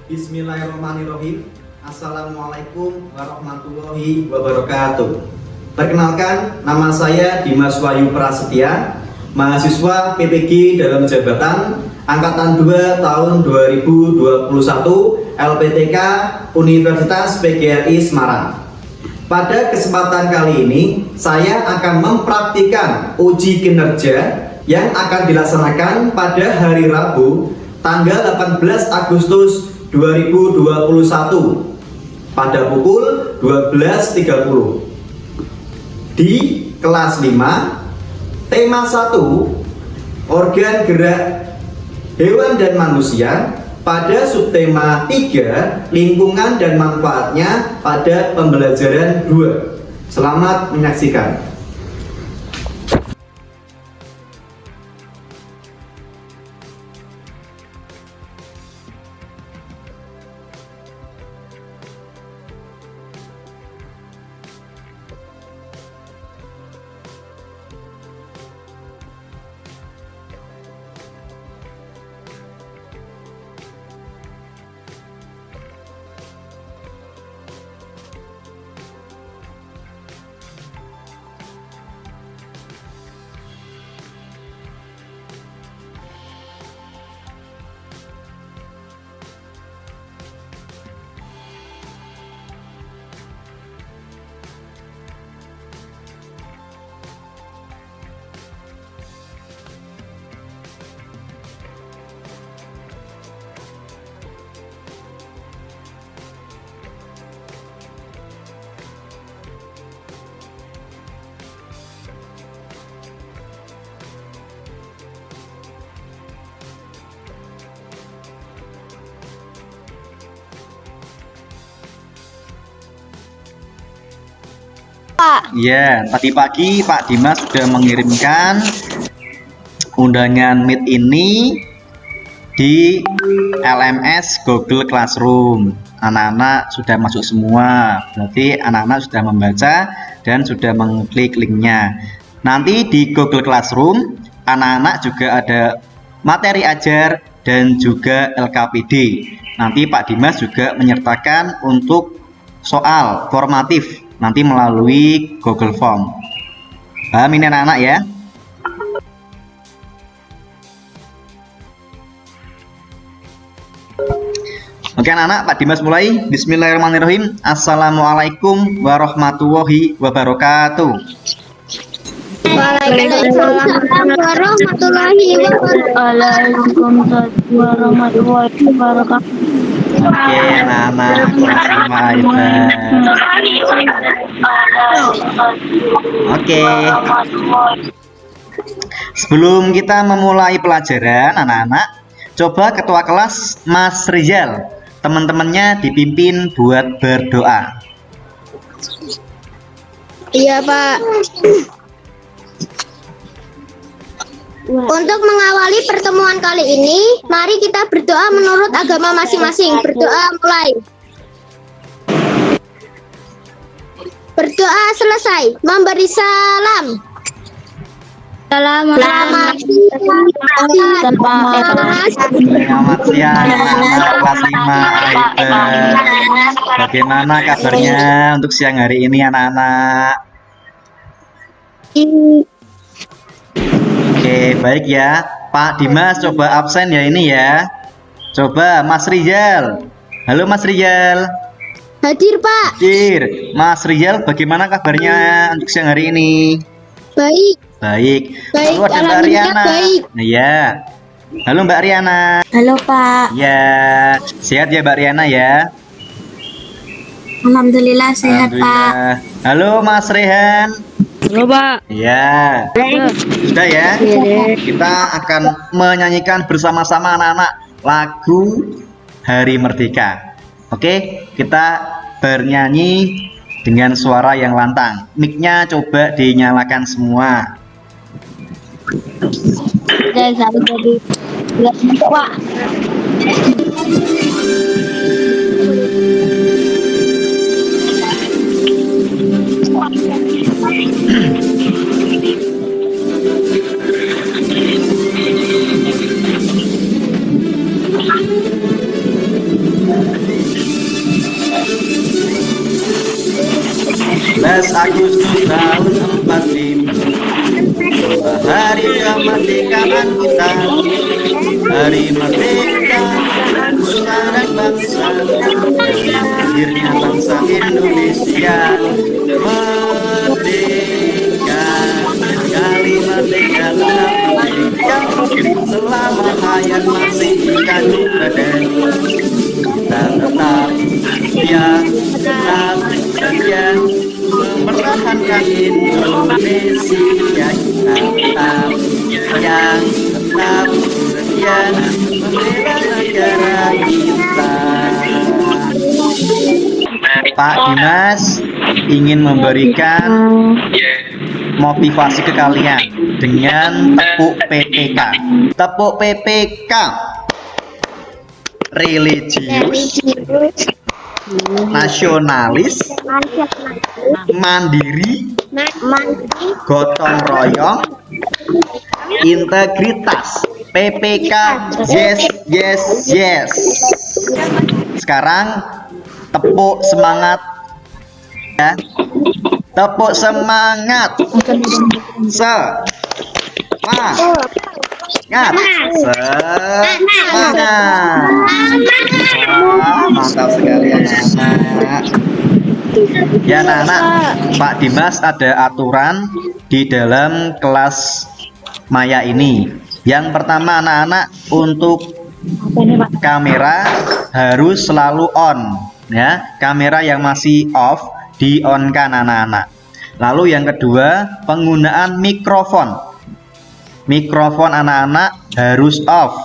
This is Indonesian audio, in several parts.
Bismillahirrahmanirrahim. Assalamualaikum warahmatullahi wabarakatuh. Perkenalkan, nama saya Dimas Wahyu Prasetya, mahasiswa PPG dalam jabatan Angkatan 2 tahun 2021 LPTK Universitas PGRI Semarang. Pada kesempatan kali ini, saya akan mempraktikkan uji kinerja yang akan dilaksanakan pada hari Rabu tanggal 18 Agustus 2021 pada pukul 12.30 di kelas 5, tema 1 organ gerak hewan dan manusia, pada subtema 3 lingkungan dan manfaatnya pada pembelajaran 2. Selamat menyaksikan. Pak. Ya, tadi pagi Pak Dimas sudah mengirimkan undangan Meet ini di LMS Google Classroom. Anak-anak sudah masuk semua, berarti anak-anak sudah membaca dan sudah mengklik linknya. Nanti di Google Classroom, anak-anak juga ada materi ajar dan juga LKPD. Nanti Pak Dimas juga menyertakan untuk soal formatif nanti melalui Google Form. Paham ini anak-anak ya? Oke anak-anak, Pak Dimas mulai. Bismillahirrahmanirrahim. Assalamualaikum warahmatullahi wabarakatuh. Waalaikumsalam warahmatullahi wabarakatuh. Oke anak-anak, Oke. Sebelum kita memulai pelajaran anak-anak, coba ketua kelas Mas Rizal, teman-temannya dipimpin buat berdoa. Iya Pak. Untuk mengawali pertemuan kali ini, mari kita berdoa menurut agama masing-masing. Berdoa mulai. Berdoa selesai. Memberi salam. Selamat siang anak-anak kelas 5. Bagaimana kabarnya untuk siang hari ini anak-anak? Oke, baik ya. Pak Dimas coba absen ya ini ya. Coba Mas Rizal. Halo Mas Rizal. Hadir Pak. Hadir. Mas Rizal bagaimana kabarnya untuk siang hari ini? Baik. Baik. Lalu ada Mbak Riana. Iya. Halo Mbak Riana. Halo Pak. Ya, sehat ya Mbak Riana ya? Alhamdulillah sehat Pak. Halo Mas Rehan. Halo Pak. Ya. Sudah ya. Kita akan menyanyikan bersama-sama anak-anak lagu Hari Merdeka. Oke, kita bernyanyi dengan suara yang lantang. Mic-nya coba dinyalakan semua. Pak. Agustus tahun 45, hari kemerdekaan kita, hari merdeka nusa dan bangsa, lahirnya bangsa Indonesia. Merdeka, kali merdeka yang selama hayat masih kita badan. Kita tetap setia, tetap setia mempertahankan Indonesia. Kita tetap yang tetap setia membela negara kita. Pak Dimas ingin memberikan motivasi ke kalian dengan tepuk PPK. Tepuk PPK. Religius, nasionalis, mandiri, gotong royong, integritas. PPK, yes, yes, yes. Sekarang tepuk semangat ya. Tepuk semangat. Semangat. Wah, mantap sekali anak-anak. Ya anak-anak, Pak Dimas ada aturan di dalam kelas Maya ini. Yang pertama anak-anak, untuk kamera harus selalu on ya. Kamera yang masih off di on kan anak-anak. Lalu yang kedua, penggunaan mikrofon. Mikrofon anak-anak harus off.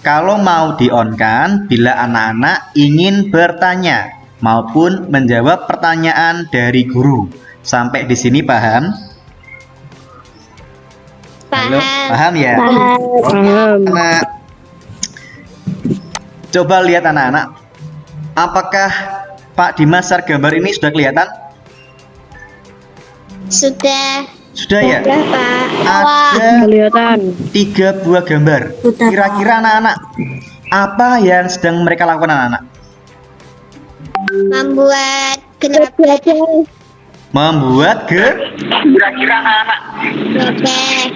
Kalau mau di on kan bila anak-anak ingin bertanya maupun menjawab pertanyaan dari guru. Sampai di sini paham? Halo, paham ya? Anak. Coba lihat anak-anak. Apakah Pak Dimas share gambar ini sudah kelihatan? Sudah. Sudah ya? Sudah, Pak. Ada Kelihatan. 3 buah gambar. Kira-kira anak-anak apa yang sedang mereka lakukan anak-anak? Membuat gerabah. Membuat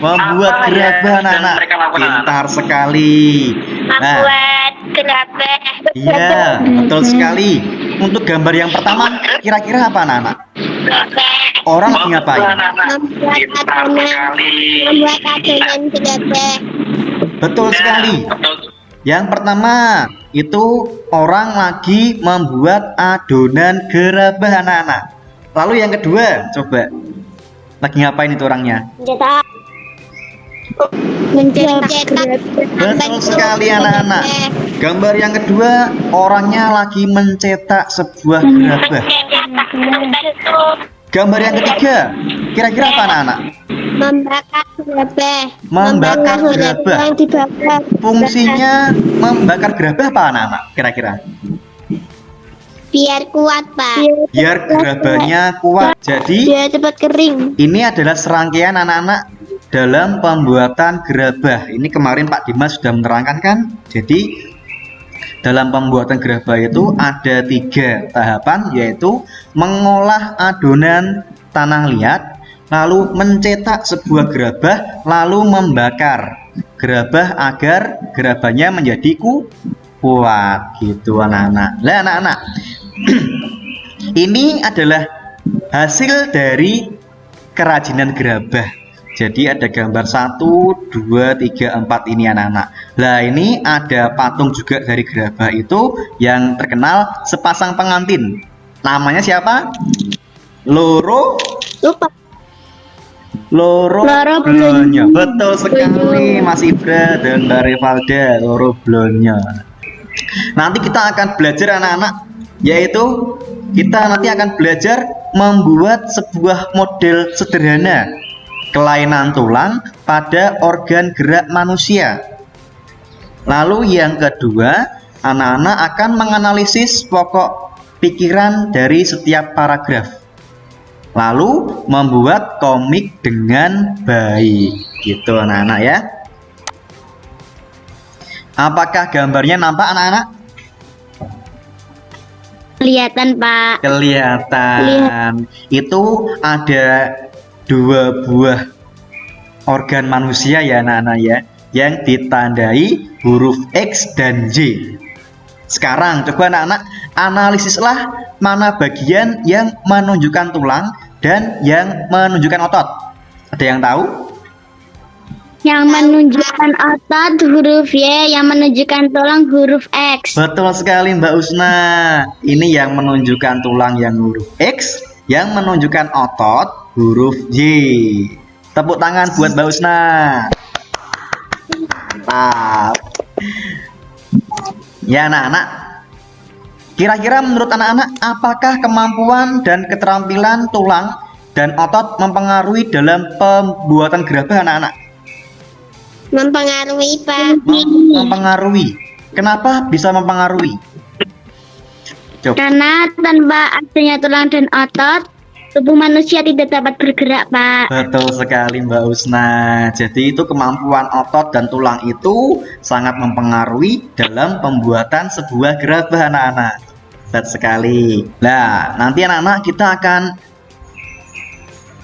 membuat gerabah anak-anak. Pintar sekali. Nah, Membuat gerabah. iya, betul sekali. Untuk gambar yang pertama, kira-kira apa anak-anak? Orang lagi ngapain? Membuat adonan gerabah. Betul sekali. Yang pertama, itu orang lagi membuat adonan gerabah anak-anak. Lalu yang kedua, coba. Lagi ngapain itu orangnya? Mencetak. Betul sekali anak-anak. Gambar yang kedua, orangnya lagi mencetak sebuah gerabah. Gambar yang ketiga, kira-kira apa anak-anak? Membakar gerabah. Membakar gerabah. Yang dibakar. Fungsinya membakar gerabah apa anak-anak? Kira-kira? Biar kuat, Pak. Biar gerabahnya kuat. Jadi Biar cepat kering. ini adalah serangkaian anak-anak dalam pembuatan gerabah. Ini kemarin Pak Dimas sudah menerangkan kan? Jadi dalam pembuatan gerabah itu ada 3 tahapan, yaitu mengolah adonan tanah liat, lalu mencetak sebuah gerabah, lalu membakar gerabah agar gerabahnya menjadi kuat gitu anak-anak. Nah anak-anak, ini adalah hasil dari kerajinan gerabah. Jadi ada gambar 1, 2, 3, 4 ini anak-anak. Nah ini ada patung juga dari gerabah itu yang terkenal sepasang pengantin. Namanya siapa? Loro Lupa. Loro Blonyo. Betul sekali Mas Ibra dan Mbak Rivalda. Loro Blonyo. Nanti kita akan belajar anak-anak, yaitu kita nanti akan belajar membuat sebuah model sederhana kelainan tulang pada organ gerak manusia. Lalu yang kedua, anak-anak akan menganalisis pokok pikiran dari setiap paragraf. Lalu membuat komik dengan baik. Gitu anak-anak ya. Apakah gambarnya nampak anak-anak? Kelihatan, Pak. Kelihatan. Itu ada dua buah organ manusia ya anak-anak ya, yang ditandai huruf X dan Y. Sekarang coba anak-anak analisislah mana bagian yang menunjukkan tulang dan yang menunjukkan otot. Ada yang tahu? Yang menunjukkan otot huruf Y, yang menunjukkan tulang huruf X. Betul sekali Mbak Usna. Ini yang menunjukkan tulang yang huruf X, yang menunjukkan otot huruf Y. Tepuk tangan buat Mbak Usna. Mantap. Ya anak-anak, kira-kira menurut anak-anak apakah kemampuan dan keterampilan tulang dan otot mempengaruhi dalam pembuatan gerabah anak-anak? Mempengaruhi, Pak. Mempengaruhi. Kenapa bisa mempengaruhi? Coba. Karena tanpa adanya tulang dan otot, tubuh manusia tidak dapat bergerak, Pak. Betul sekali Mbak Usna. Jadi itu kemampuan otot dan tulang itu sangat mempengaruhi dalam pembuatan sebuah gerabah anak-anak. Betul sekali. Nah, nanti anak-anak kita akan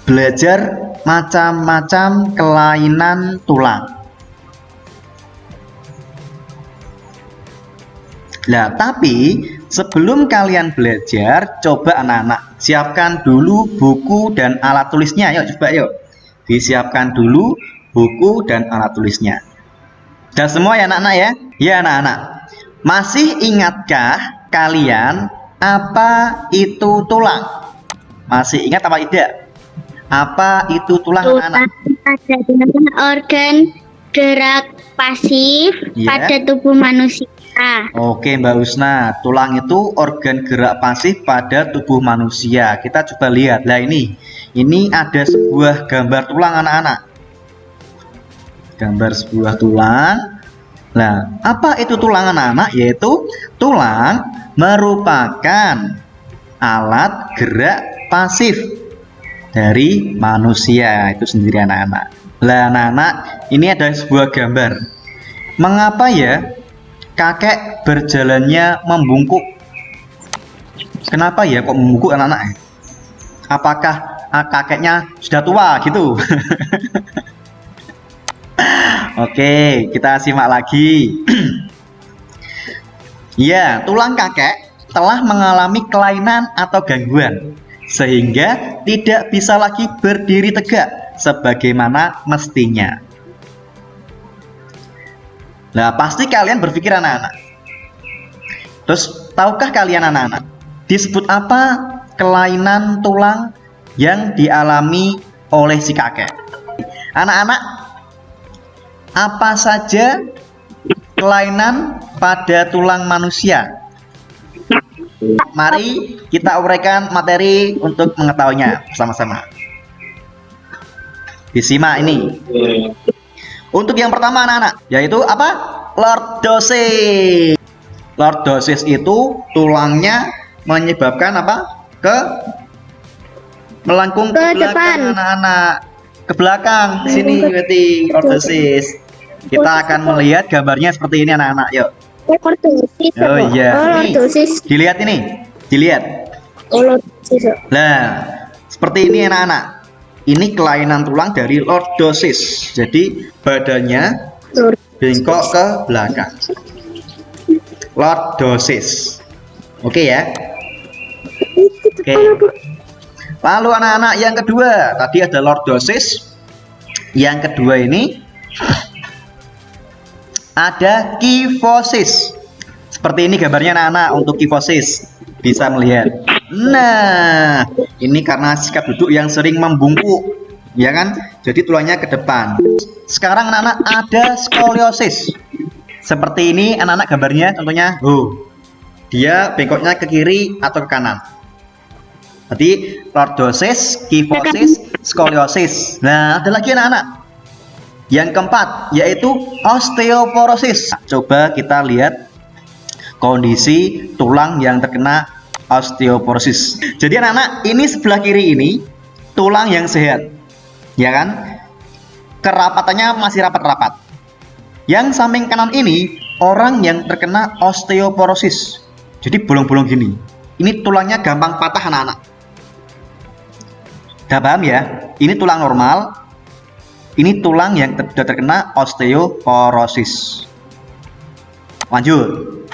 belajar macam-macam kelainan tulang. Nah, tapi sebelum kalian belajar, coba anak-anak siapkan dulu buku dan alat tulisnya. Yuk, coba yuk. Disiapkan dulu buku dan alat tulisnya. Sudah semua ya anak-anak ya? Ya anak-anak. Masih ingatkah kalian apa itu tulang? Masih ingat apa tidak? Apa itu tulang anak-anak? Adalah organ gerak pasif pada tubuh manusia. Oke Mbak Usna, tulang itu organ gerak pasif pada tubuh manusia. Kita coba lihat. Nah ini ada sebuah gambar tulang anak-anak. Gambar sebuah tulang. Nah, apa itu tulang anak-anak? Yaitu tulang merupakan alat gerak pasif dari manusia itu sendiri anak-anak. Nah anak-anak, ini ada sebuah gambar. Mengapa ya kakek berjalannya membungkuk? Kenapa ya kok membungkuk anak-anak? Apakah kakeknya sudah tua gitu? Oke, kita simak lagi. Ya, tulang kakek telah mengalami kelainan atau gangguan sehingga tidak bisa lagi berdiri tegak sebagaimana mestinya. Nah, pasti kalian berpikir anak-anak. Terus, tahukah kalian anak-anak, disebut apa kelainan tulang yang dialami oleh si kakek? Anak-anak, apa saja kelainan pada tulang manusia? Mari kita uraikan materi untuk mengetahuinya bersama-sama. Disimak ini. Untuk yang pertama anak-anak, yaitu apa? Lordosis. Lordosis itu tulangnya menyebabkan apa? Melengkung ke belakang anak-anak. Ke belakang, sini berarti lordosis. Kita akan melihat gambarnya seperti ini anak-anak, yuk. Oh iya, dilihat ini, dilihat. Nah, seperti ini anak-anak. Ini kelainan tulang dari lordosis. Jadi badannya bengkok ke belakang. Lordosis. Oke ya. Oke. Lalu anak-anak yang kedua, tadi ada lordosis. Yang kedua ini ada kifosis. Seperti ini gambarnya anak-anak untuk kifosis. Bisa melihat. Nah, ini karena sikap duduk yang sering membungkuk, ya kan? Jadi tulangnya ke depan. Sekarang anak-anak ada skoliosis. Seperti ini anak-anak gambarnya, contohnya, dia bengkoknya ke kiri atau ke kanan. Jadi lordosis, kifosis, skoliosis. Nah, ada lagi anak-anak. Yang keempat yaitu osteoporosis. Coba kita lihat kondisi tulang yang terkena osteoporosis. Jadi anak-anak, ini sebelah kiri ini tulang yang sehat, ya kan? Kerapatannya masih rapat-rapat. Yang samping kanan ini orang yang terkena osteoporosis. Jadi bolong-bolong gini. ini tulangnya gampang patah anak-anak. Udah paham ya? Ini tulang normal. Ini tulang yang sudah terkena osteoporosis. Lanjut.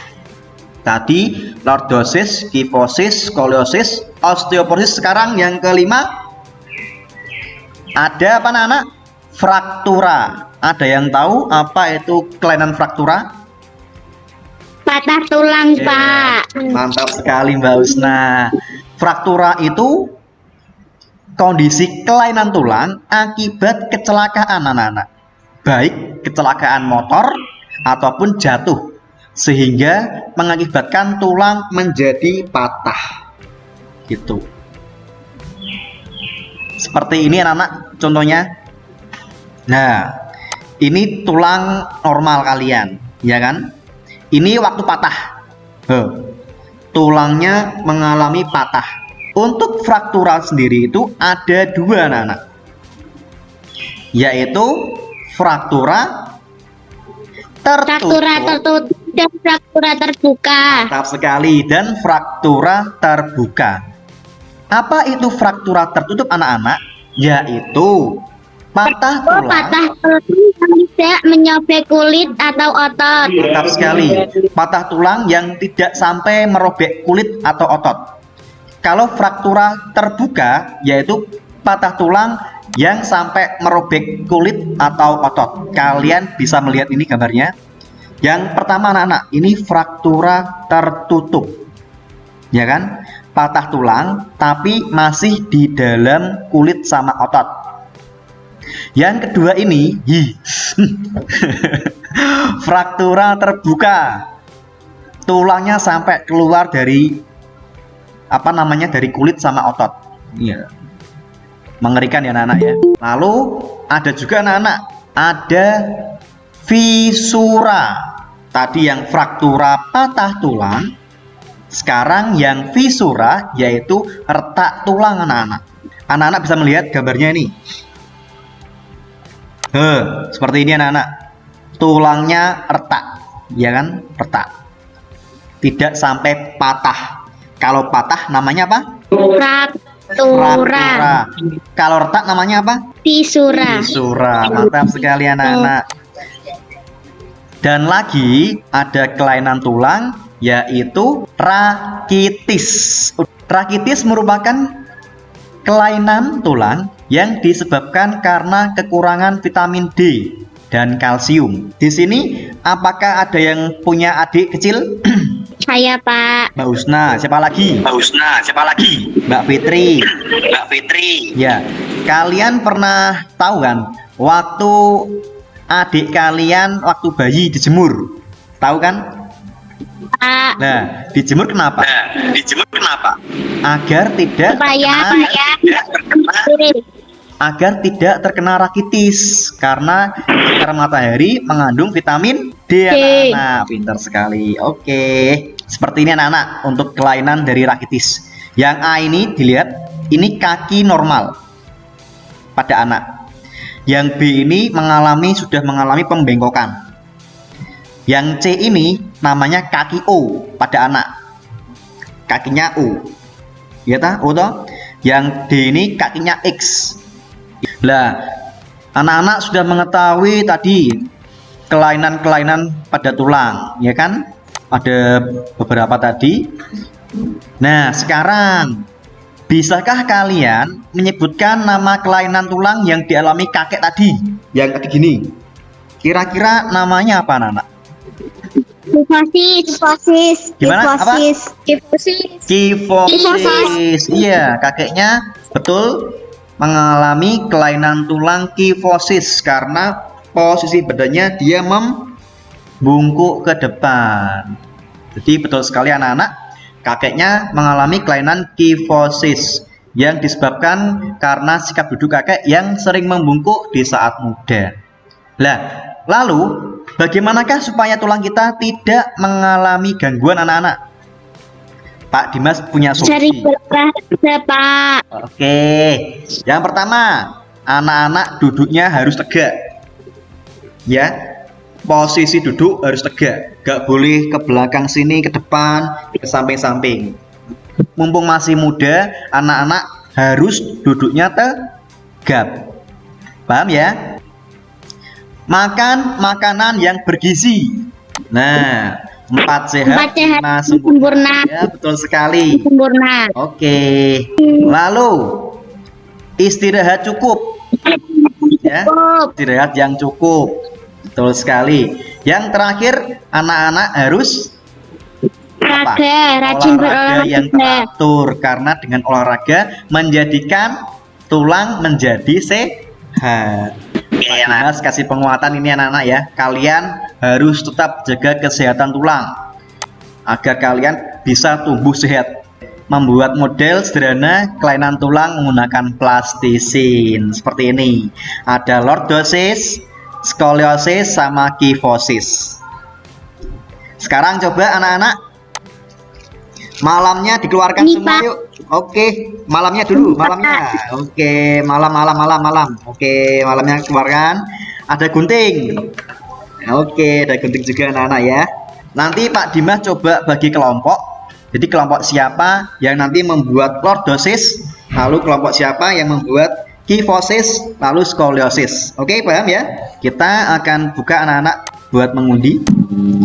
Tadi lordosis, kifosis, skoliosis, osteoporosis. Sekarang yang kelima ada apa anak-anak? Fraktura. Ada yang tahu apa itu kelainan fraktura? Patah tulang, Pak. Mantap sekali Mbak Usna. Fraktura itu kondisi kelainan tulang akibat kecelakaan anak-anak, baik kecelakaan motor ataupun jatuh, sehingga mengakibatkan tulang menjadi patah gitu. Seperti ini anak-anak contohnya. Nah, ini tulang normal kalian, ya kan? Ini waktu patah, tulangnya mengalami patah. Untuk fraktura sendiri itu ada dua anak-anak, yaitu fraktura tertutup dan fraktura terbuka. mantap sekali, dan fraktura terbuka. Apa itu fraktura tertutup anak-anak? Yaitu patah tulang. Patah tulang yang tidak menyobek kulit atau otot. Mantap sekali, patah tulang yang tidak sampai merobek kulit atau otot. Kalau fraktura terbuka yaitu patah tulang yang sampai merobek kulit atau otot. Kalian bisa melihat ini gambarnya. Yang pertama anak-anak, ini fraktura tertutup, ya kan? Patah tulang tapi masih di dalam kulit sama otot. Yang kedua ini fraktura terbuka, tulangnya sampai keluar dari dari kulit sama otot. Iya. Mengerikan ya anak-anak ya. Lalu ada juga anak-anak, ada fisura. Tadi yang fraktura patah tulang, sekarang yang fisura yaitu retak tulang anak-anak. Anak-anak bisa melihat gambarnya ini. Seperti ini anak-anak. Tulangnya retak, ya kan? Retak. Tidak sampai patah. Kalau patah namanya apa? Fraktura. Kalau retak namanya apa? Fisura. Fisura. Mantap sekali anak-anak. Dan lagi ada kelainan tulang yaitu rakitis. Rakitis merupakan kelainan tulang yang disebabkan karena kekurangan vitamin D dan kalsium. Di sini apakah ada yang punya adik kecil? Saya, Pak. Mbak Usna, siapa lagi? Mbak Fitri. Ya, kalian pernah tahu kan waktu adik kalian waktu bayi dijemur, tahu kan? Pak. Nah, dijemur kenapa? Agar tidak agar tidak terkena rakitis, karena sinar matahari mengandung vitamin D anak-anak. Pintar sekali. Oke, seperti ini anak-anak untuk kelainan dari rakitis. Yang A ini dilihat, ini kaki normal pada anak. Yang B ini sudah mengalami pembengkokan. Yang C ini namanya kaki O pada anak, kakinya O, ya ta? O toh? Yang D ini kakinya X. Lah, anak-anak sudah mengetahui tadi kelainan-kelainan pada tulang, ya kan? Ada beberapa tadi. Nah, sekarang bisakah kalian menyebutkan nama kelainan tulang yang dialami kakek tadi? Yang tadi gini. Kira-kira namanya apa, anak-anak? Kifosis. Gimana? Apa? Kifosis. Kifosis. Iya, kakeknya betul mengalami kelainan tulang kifosis karena posisi badannya dia membungkuk ke depan. Jadi betul sekali anak-anak, kakeknya mengalami kelainan kifosis yang disebabkan karena sikap duduk kakek yang sering membungkuk di saat muda. Lalu bagaimanakah supaya tulang kita tidak mengalami gangguan anak-anak? Pak Dimas punya Cari solusi. olahraga, Pak. Oke, yang pertama, anak-anak duduknya harus tegak. Ya, posisi duduk harus tegak, gak boleh ke belakang sini, ke depan, ke samping-samping. mumpung masih muda, anak-anak harus duduknya tegap. Paham ya? Makan makanan yang bergizi. Nah, 4 sehat, 5 sempurna. Ya, betul sekali. Sempurna. Oke. Lalu istirahat cukup. Ya, istirahat yang cukup. Betul sekali. Yang terakhir, anak-anak harus Rajin berolahraga yang teratur, karena dengan olahraga menjadikan tulang menjadi sehat. Mas kasih penguatan ini anak-anak ya. Kalian harus tetap jaga kesehatan tulang agar kalian bisa tumbuh sehat. Membuat model sederhana kelainan tulang menggunakan plastisin seperti ini. Ada lordosis, skoliosis, sama kifosis. Sekarang coba anak-anak malamnya dikeluarkan Ini, semua Pak. yuk. Oke, malamnya dulu, malamnya. Oke, malam. Oke, malamnya keluarkan. Ada gunting. Oke, ada gunting juga anak-anak ya. Nanti Pak Dimas coba bagi kelompok. Jadi kelompok siapa yang nanti membuat lordosis, lalu kelompok siapa yang membuat kifosis, lalu skoliosis. Oke, paham ya? Kita akan buka anak-anak buat mengundi.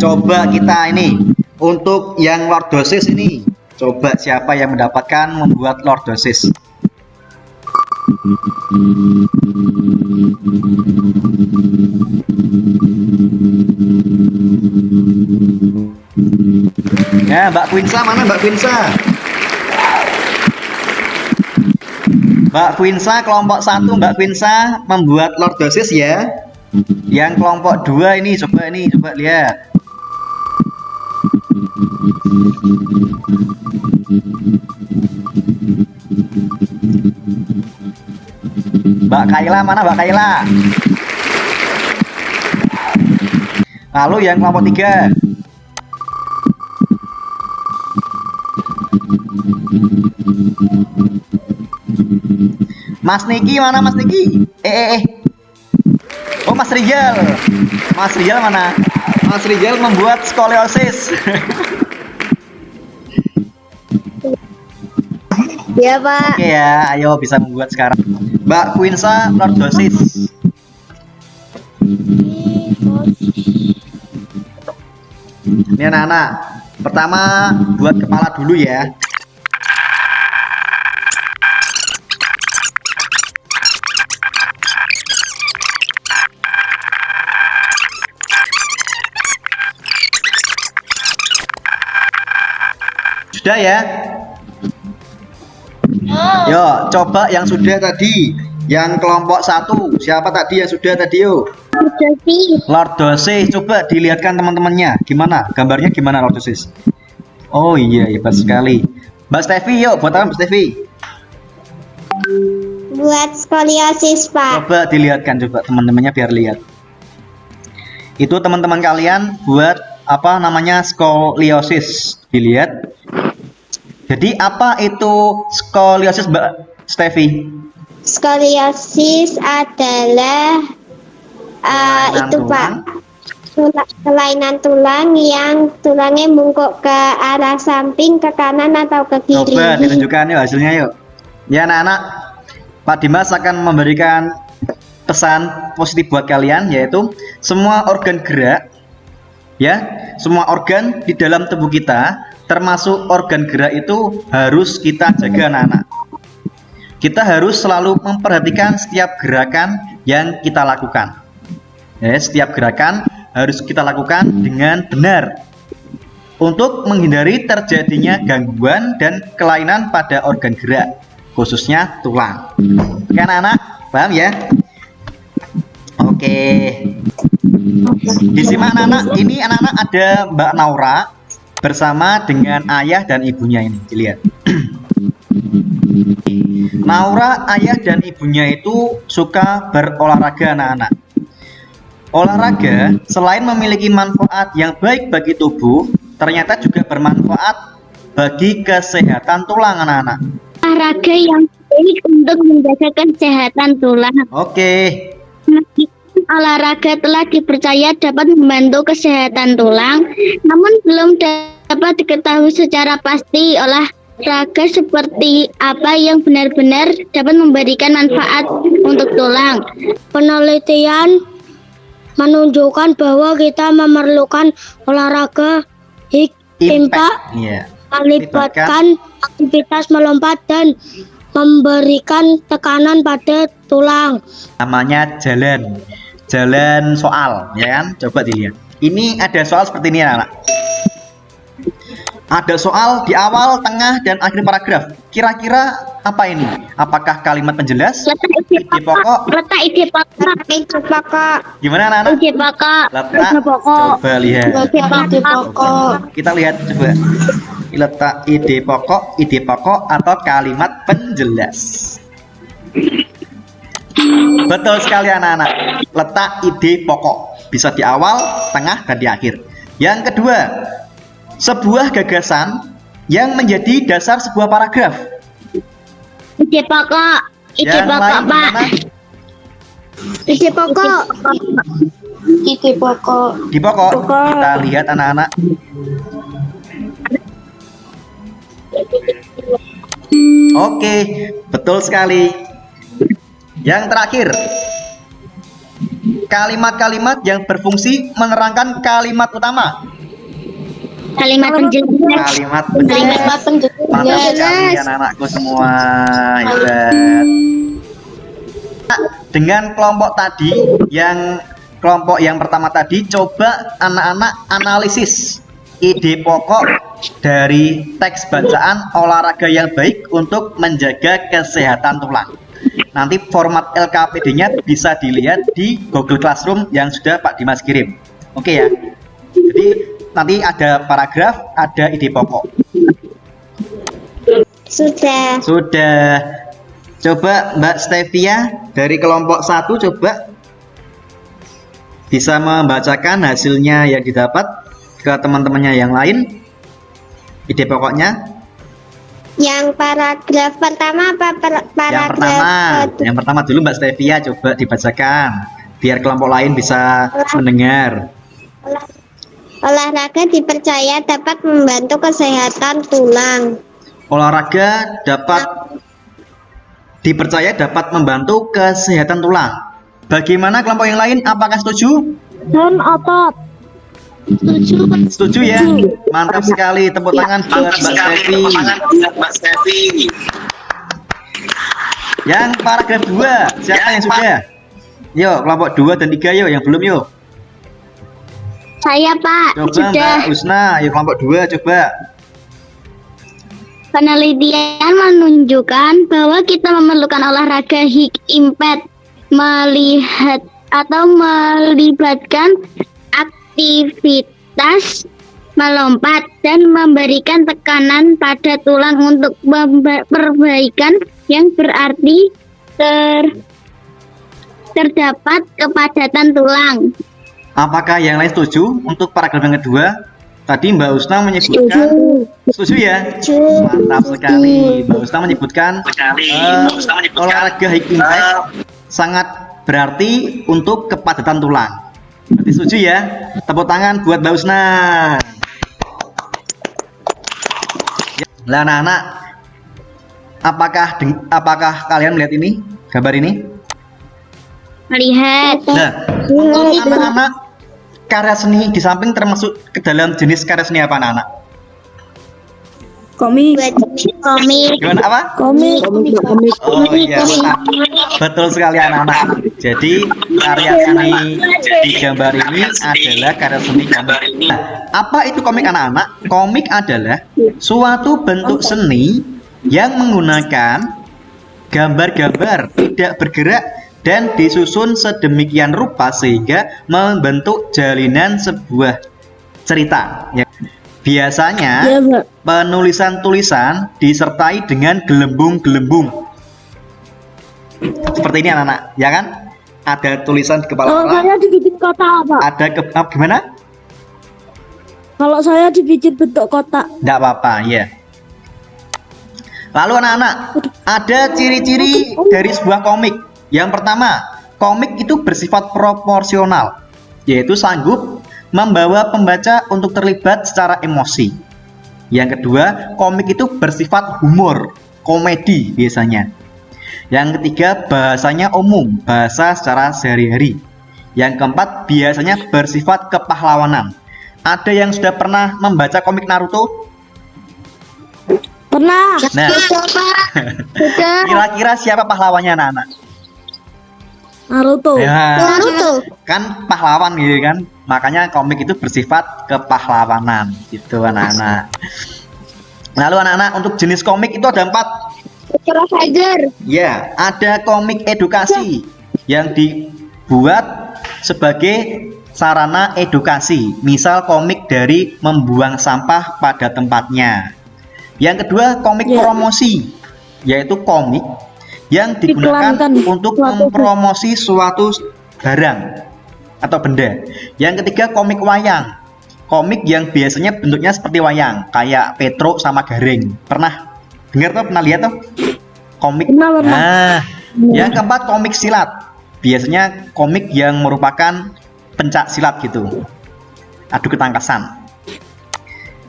Coba kita ini untuk yang lordosis ini, coba siapa yang mendapatkan membuat lordosis. Ya, Mbak Quinsa, mana Mbak Quinsa? Mbak Quinsa kelompok 1, Mbak Quinsa membuat lordosis ya. Yang kelompok 2 ini coba lihat. Mbak Kaila, mana Mbak Kaila? Lalu yang kelompok 3. Mas Niki, mana Mas Niki? Oh, Mas Rijal. Mas Rijal mana? Mas Rijal membuat skoliosis. Ya, Pak. Oke ya, ayo bisa membuat sekarang. Mbak Quinsa lordosis. Ini anak-anak. Pertama buat kepala dulu ya. Sudah ya? Yo, coba yang sudah tadi. Yang kelompok 1, siapa tadi yang sudah tadi yuk? Lordosis, coba dilihatkan teman-temannya. Gimana? Gambarnya gimana lordosis? Oh iya, hebat sekali. Mbak Stevi yuk, buat apa Mbak Stevi? Buat skoliosis, Pak. Coba dilihatkan coba teman-temannya biar lihat. Itu teman-teman kalian buat apa namanya skoliosis. Dilihat. Jadi apa itu skoliosis Mbak Stevi? Skoliosis adalah itu tulang. Pak, kelainan tulang yang tulangnya bungkuk ke arah samping, ke kanan atau ke kiri. Coba ditunjukkan yuk hasilnya yuk. Ya anak-anak, Pak Dimas akan memberikan pesan positif buat kalian, yaitu semua organ gerak, ya, semua organ di dalam tubuh kita, termasuk organ gerak itu harus kita jaga anak-anak. Kita harus selalu memperhatikan setiap gerakan yang kita lakukan. Ya, setiap gerakan harus kita lakukan dengan benar untuk menghindari terjadinya gangguan dan kelainan pada organ gerak, khususnya tulang. Oke anak-anak, paham ya? Oke. Disimak anak-anak, ini anak-anak ada Mbak Naura bersama dengan ayah dan ibunya ini, dilihat. Naura, ayah dan ibunya itu suka berolahraga anak-anak. Olahraga selain memiliki manfaat yang baik bagi tubuh, ternyata juga bermanfaat bagi kesehatan tulang anak-anak. Olahraga yang baik untuk menjaga kesehatan tulang. Oke. Olahraga telah dipercaya dapat membantu kesehatan tulang, namun belum dapat diketahui secara pasti olahraga seperti apa yang benar-benar dapat memberikan manfaat untuk tulang. Penelitian menunjukkan bahwa kita memerlukan olahraga Impact. Iya. melibatkan aktivitas melompat dan memberikan tekanan pada tulang. Namanya jalan soal, ya kan? Coba dilihat. Ini ada soal seperti ini, anak. Ada soal di awal, tengah, dan akhir paragraf. Kira-kira apa ini? Apakah kalimat penjelas? Ide pokok? Letak ide pokok. Gimana, anak-anak? Ide pokok. Letak. Ide pokok. Coba lihat. Ide pokok. Kita lihat coba. Letak ide pokok atau kalimat penjelas. Betul sekali, anak-anak. Letak ide pokok bisa di awal, tengah, dan di akhir. Yang kedua, sebuah gagasan yang menjadi dasar sebuah paragraf. Ide pokok. Ide Yang pokok, lain Pak. gimana? Ide pokok. Ide pokok. Di pokok. Kita lihat, anak-anak. Oke, betul sekali. Yang terakhir, kalimat-kalimat yang berfungsi menerangkan kalimat utama. Kalimat penjelas. Kalimat Kalimat penjelas. Mantap sekali anak-anakku semua, hebat. Nah, dengan kelompok tadi, kelompok yang pertama tadi, coba anak-anak analisis ide pokok dari teks bacaan olahraga yang baik untuk menjaga kesehatan tulang. Nanti format LKPD-nya bisa dilihat di Google Classroom yang sudah Pak Dimas kirim. Oke ya. Jadi nanti ada paragraf, ada ide pokok. Sudah. Coba Mbak Stevia dari kelompok 1 coba bisa membacakan hasilnya yang didapat ke teman-temannya yang lain. Ide pokoknya. Yang paragraf pertama apa paragraf Yang pertama dulu Mbak Stevia, coba dibacakan biar kelompok lain bisa mendengar. Olahraga dipercaya dapat membantu kesehatan tulang. Olahraga dipercaya dapat membantu kesehatan tulang. Bagaimana kelompok yang lain? Apakah setuju? Dan otot. Setuju ya? Mantap sekali. Tepuk tangan buat Mbak Stevi. Yang paragraf 2, siapa yang sudah? Yuk, kelompok 2 dan 3 yuk, yang belum yuk. Saya, Pak. Coba Sudah. Mbak Usna, yuk kelompok 2 coba. Penelitian menunjukkan bahwa kita memerlukan olahraga high impact melibatkan aktivitas melompat dan memberikan tekanan pada tulang untuk perbaikan yang berarti terdapat kepadatan tulang. Apakah yang lain setuju untuk paragraf yang kedua? Tadi Mbak Usna menyebutkan setuju ya? Mantap sekali. Mbak Usna menyebutkan olahraga high impact sangat berarti untuk kepadatan tulang. Berarti setuju ya? Tepuk tangan buat Mbak Usna. Lah anak-anak, apakah kalian melihat ini? Gambar ini? Melihat. Nah, untuk anak-anak, karya seni di samping termasuk ke dalam jenis karya seni apa anak-anak? Komik. Gimana apa? Komik. Oh iya, betul sekali anak-anak. Jadi karya seni di gambar ini adalah karya seni gambar. Nah, apa itu komik anak-anak? Komik adalah suatu bentuk seni yang menggunakan gambar-gambar tidak bergerak dan disusun sedemikian rupa sehingga membentuk jalinan sebuah cerita. Ya. Biasanya penulisan-tulisan disertai dengan gelembung-gelembung. Seperti ini anak-anak, ya kan? Ada tulisan di kepala orang. Kalau saya dibikin kotak, Pak. Ada gimana? Kalau saya dibikin bentuk kotak. Tidak apa-apa, ya. Lalu anak-anak, ada ciri-ciri dari sebuah komik. Yang pertama, komik itu bersifat proporsional, yaitu sanggup membawa pembaca untuk terlibat secara emosi. Yang kedua, komik itu bersifat humor, komedi biasanya. Yang ketiga, bahasanya umum, bahasa secara sehari-hari. Yang keempat, biasanya bersifat kepahlawanan. Ada yang sudah pernah membaca komik Naruto? Pernah. Nah, Sudah, Pak. Sudah. kira-kira siapa pahlawannya anak-anak? Naruto. Ya, Naruto. kan pahlawan gitu kan. Makanya komik itu bersifat kepahlawanan gitu anak-anak. Lalu anak-anak, untuk jenis komik itu ada 4. Putra Fajar. Ya, ada komik edukasi yang dibuat sebagai sarana edukasi. Misal komik dari membuang sampah pada tempatnya. Yang kedua, komik Ya. promosi, yaitu komik yang digunakan Iklankan untuk suatu mempromosi suatu barang atau benda. Yang ketiga, komik wayang. Komik yang biasanya bentuknya seperti wayang, kayak Petro sama Gareng. Pernah dengar tuh, pernah lihat tuh? Komik. Pernah. Nah, yang keempat, komik silat. Biasanya komik yang merupakan pencak silat gitu. Adu ketangkasan.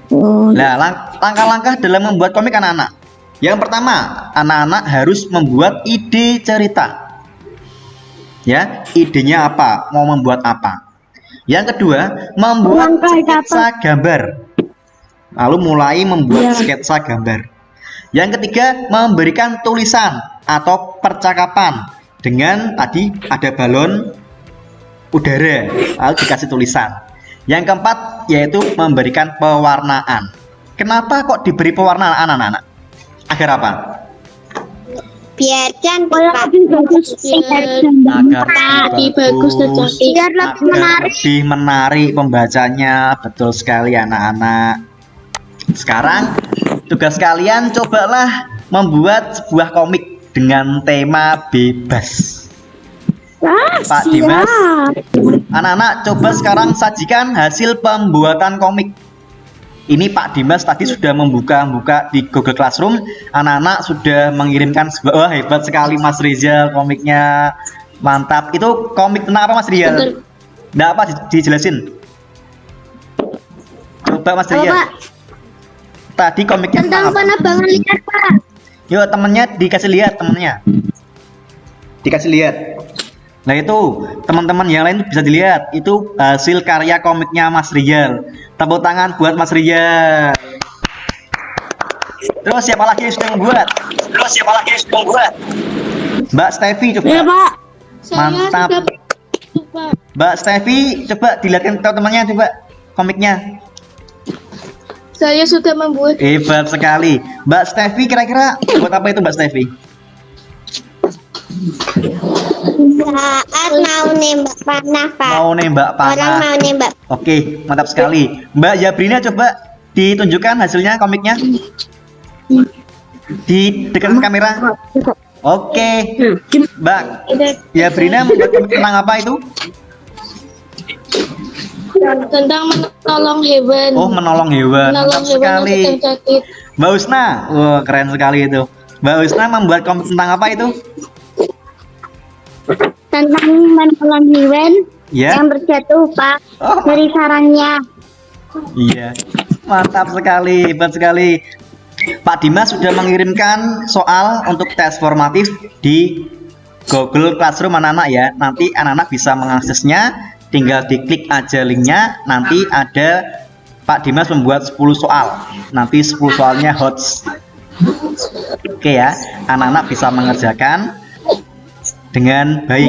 Oh, Nah, langkah-langkah dalam membuat komik anak-anak. Yang pertama, anak-anak harus membuat ide cerita. Ya, idenya apa? Mau membuat apa? Yang kedua, membuat Langkah sketsa gambar. Lalu mulai membuat Ya. sketsa gambar. Yang ketiga, memberikan tulisan atau percakapan dengan tadi ada balon udara, lalu dikasih tulisan. Yang keempat yaitu memberikan pewarnaan. Kenapa kok diberi pewarnaan anak-anak? Agar apa? Biar cantik, Pak. Lebih bagus. Agar Lebih bagus dan cantik. Biar lebih agar menarik. lebih menarik pembacanya. Betul sekali anak-anak. Sekarang tugas kalian cobalah membuat sebuah komik dengan tema bebas. Pak Dimas, anak-anak coba sekarang sajikan hasil pembuatan komik. Ini Pak Dimas tadi sudah membuka di Google Classroom. Anak-anak sudah mengirimkan sebuah, wah hebat sekali Mas Rizal, komiknya mantap. Itu komik tentang apa Mas Rizal? Nggak apa dijelasin. Coba Mas Rizal. Pak? Tadi komiknya Tentang apa? penerbangan liar, Pak. Yuk temennya dikasih lihat temennya. Dikasih lihat. Nah itu teman-teman yang lain bisa dilihat. Itu hasil karya komiknya Mas Rizal. Tepuk tangan buat Mas Rizal. Terus siapa lagi yang sudah membuat? Mbak Stevi coba. ya Pak. Mantap. Mbak Stevi coba dilihatkan ke temannya coba komiknya. Saya sudah membuat. Hebat sekali. Mbak Stevi kira-kira buat apa itu Mbak Stevi? Saat mau nembak panah, Pak. Mau nembak Orang panah. mau nembak. Oke, mantap sekali. Mbak Yabrina coba ditunjukkan hasilnya komiknya. Di dekat kamera. Oke. Mbak Yabrina membuat komik tentang apa itu? Tentang menolong hewan. Oh, menolong hewan. Menolong Mantap hewan yang sekali. sedang sakit. Mbak Usna. Wah, keren sekali itu. Mbak Usna membuat komik tentang apa itu? Tentang menolong hewan Ya. yang berjatuh, Pak. Oh, Dari sarangnya. iya. Mantap sekali, hebat sekali. Pak Dimas sudah mengirimkan soal untuk tes formatif di Google Classroom anak-anak ya. Nanti anak-anak bisa mengaksesnya, tinggal diklik aja linknya. Nanti ada Pak Dimas membuat 10 soal. Nanti 10 soalnya HOTS. Oke ya, anak-anak bisa mengerjakan dengan baik.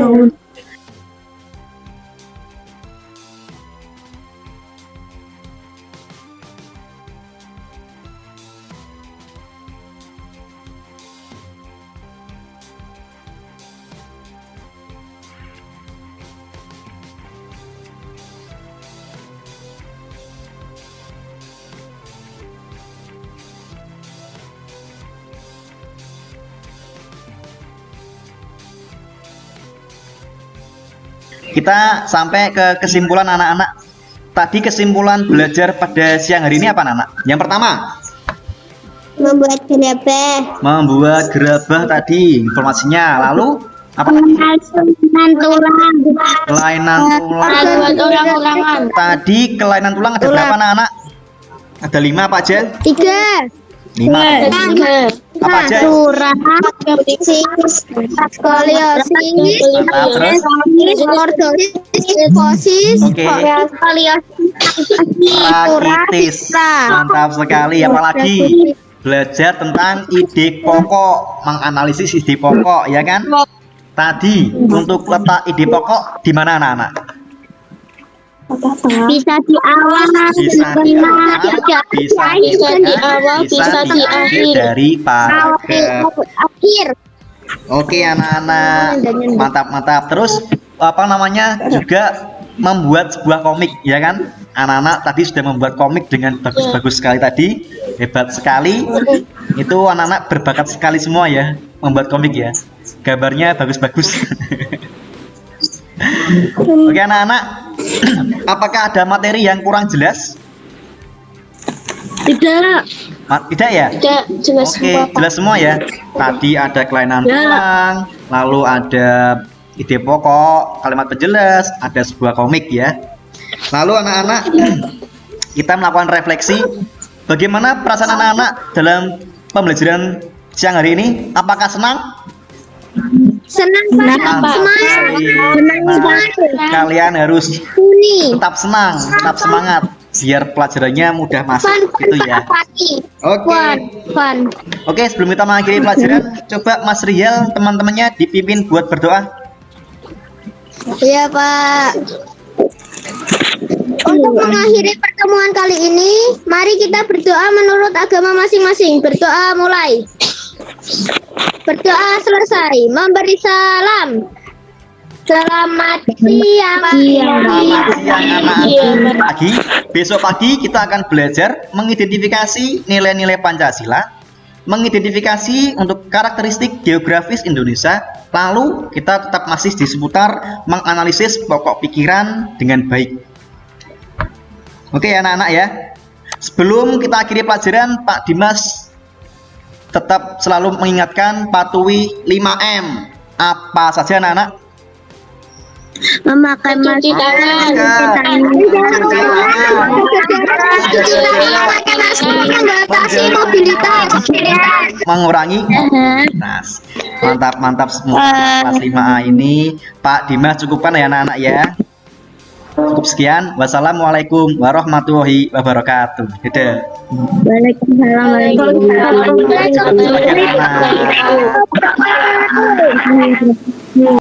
Kita sampai ke kesimpulan anak-anak. Tadi kesimpulan belajar pada siang hari ini apa anak-anak? Yang pertama, Membuat gerabah. membuat gerabah tadi informasinya. Lalu apa lagi? Kelainan tulang. Kelainan tulang. Buat orang-orangan. Tadi kelainan tulang ada berapa anak-anak? Ada 5 apa aja? 3. 5. Apa aja? Surat, skoliosis, Mantap, terus? lordosis, psikosis, Oke. Rakitis. Mantap sekali. Apalagi belajar tentang ide pokok, menganalisis ide pokok, ya kan? Tadi untuk letak ide pokok di mana anak-anak? bisa di awal, Bisa di awal, bisa di tengah, bisa di akhir. dari paragraf. Akhir. Oke anak-anak, mantap. Terus apa namanya juga membuat sebuah komik, ya kan? Anak-anak tadi sudah membuat komik dengan bagus-bagus sekali tadi, hebat sekali. Itu anak-anak berbakat sekali semua ya, membuat komik ya. Gambarnya bagus-bagus. Oke anak-anak, apakah ada materi yang kurang jelas? Tidak. Tidak ya? Tidak jelas Oke, jelas semua ya. Tadi ada kelainan tulang, lalu ada ide pokok, kalimat penjelas, ada sebuah komik ya. Lalu anak-anak, kita melakukan refleksi. Bagaimana perasaan anak-anak dalam pembelajaran siang hari ini? Apakah senang? Senang Pak. Semangat. Kalian harus Uni. tetap senang, tetap semangat, biar pelajarannya mudah masuk gitu ya. Fun. Oke, sebelum kita mengakhiri pelajaran, coba Mas Rial teman-temannya dipimpin buat berdoa. Iya Pak. Untuk mengakhiri pertemuan kali ini, mari kita berdoa menurut agama masing-masing. Berdoa mulai. Berdoa selesai. Memberi salam. Selamat siang. Selamat siang anak-anak. Pagi, besok pagi kita akan belajar mengidentifikasi nilai-nilai Pancasila, mengidentifikasi untuk karakteristik geografis Indonesia, lalu kita tetap masih di seputar menganalisis pokok pikiran dengan baik. Oke anak-anak ya. Sebelum kita akhiri pelajaran, Pak Dimas tetap selalu mengingatkan patuhi 5M. Apa saja anak-anak? Memakai masker. Membatasi mobilitas. Mengurangi mobilitas. Mantap semua. Kelas 5A ini Pak Dimas cukupkan ya anak-anak ya. Cukup sekian. Wassalamualaikum warahmatullahi wabarakatuh. Dadah. Waalaikumsalam.